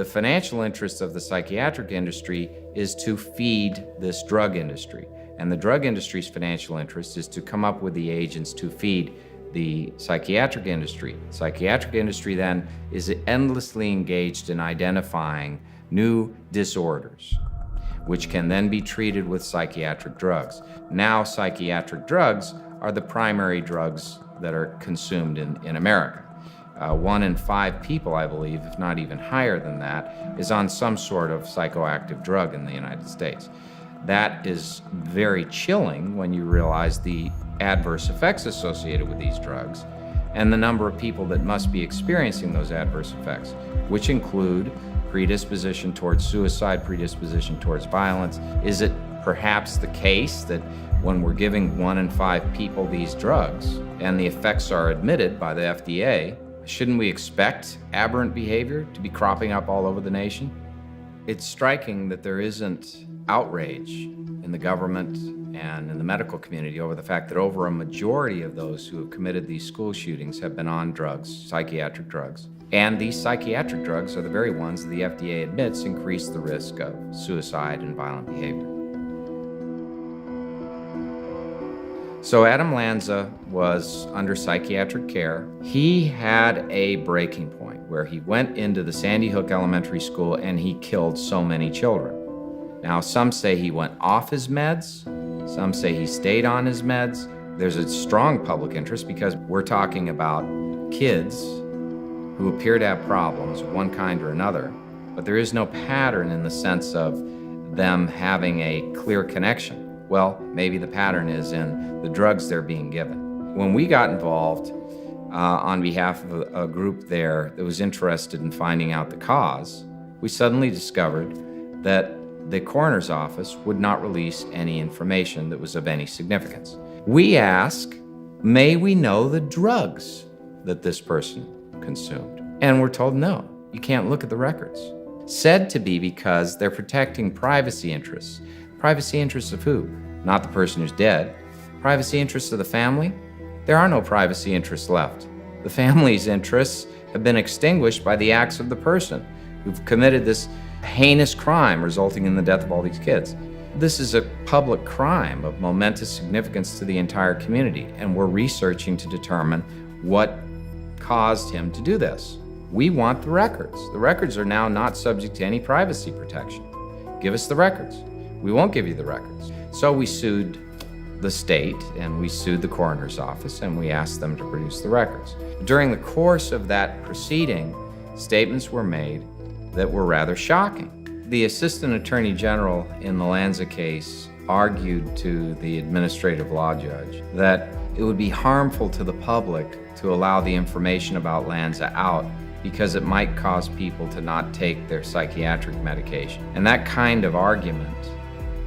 The financial interest of the psychiatric industry is to feed this drug industry. And the drug industry's financial interest is to come up with the agents to feed the psychiatric industry. The psychiatric industry then is endlessly engaged in identifying new disorders, which can then be treated with psychiatric drugs. Now, psychiatric drugs are the primary drugs that are consumed in America. 1 in 5 people, I believe, if not even higher than that, is on some sort of psychoactive drug in the United States. That is very chilling when you realize the adverse effects associated with these drugs and the number of people that must be experiencing those adverse effects, which include predisposition towards suicide, predisposition towards violence. Is it perhaps the case that when we're giving 1 in 5 people these drugs and the effects are admitted by the FDA, shouldn't we expect aberrant behavior to be cropping up all over the nation? It's striking that there isn't outrage in the government and in the medical community over the fact that over a majority of those who have committed these school shootings have been on drugs, psychiatric drugs. And these psychiatric drugs are the very ones that the FDA admits increase the risk of suicide and violent behavior. So Adam Lanza was under psychiatric care. He had a breaking point where he went into the Sandy Hook Elementary School and he killed so many children. Now, some say he went off his meds, some say he stayed on his meds. There's a strong public interest because we're talking about kids who appear to have problems of one kind or another, but there is no pattern in the sense of them having a clear connection. Well, maybe the pattern is in the drugs they're being given. When we got involved on behalf of a group there that was interested in finding out the cause, we suddenly discovered that the coroner's office would not release any information that was of any significance. We ask, may we know the drugs that this person consumed? And we're told, no, you can't look at the records. Said to be because they're protecting privacy interests. Privacy interests of who? Not the person who's dead. Privacy interests of the family? There are no privacy interests left. The family's interests have been extinguished by the acts of the person who've committed this heinous crime resulting in the death of all these kids. This is a public crime of momentous significance to the entire community, and we're researching to determine what caused him to do this. We want the records. The records are now not subject to any privacy protection. Give us the records. We won't give you the records. So we sued the state and we sued the coroner's office and we asked them to produce the records. During the course of that proceeding, statements were made that were rather shocking. The assistant attorney general in the Lanza case argued to the administrative law judge that it would be harmful to the public to allow the information about Lanza out because it might cause people to not take their psychiatric medication. And that kind of argument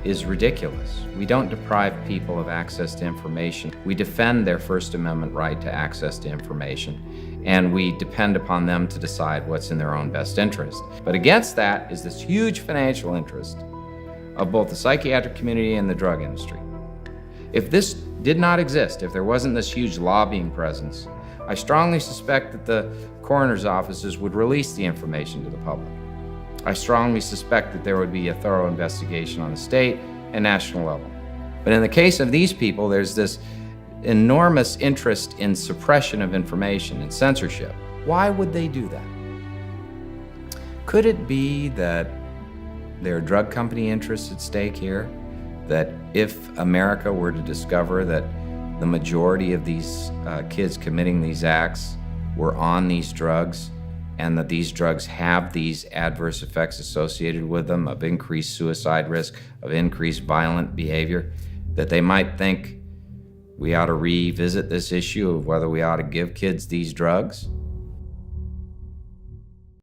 is ridiculous. We don't deprive people of access to information. We defend their First Amendment right to access to information, and we depend upon them to decide what's in their own best interest. But against that is this huge financial interest of both the psychiatric community and the drug industry. If this did not exist, if there wasn't this huge lobbying presence, I strongly suspect that the coroner's offices would release the information to the public. I strongly suspect that there would be a thorough investigation on the state and national level. But in the case of these people, there's this enormous interest in suppression of information and censorship. Why would they do that? Could it be that there are drug company interests at stake here? That if America were to discover that the majority of these kids committing these acts were on these drugs, and that these drugs have these adverse effects associated with them of increased suicide risk, of increased violent behavior, that they might think we ought to revisit this issue of whether we ought to give kids these drugs?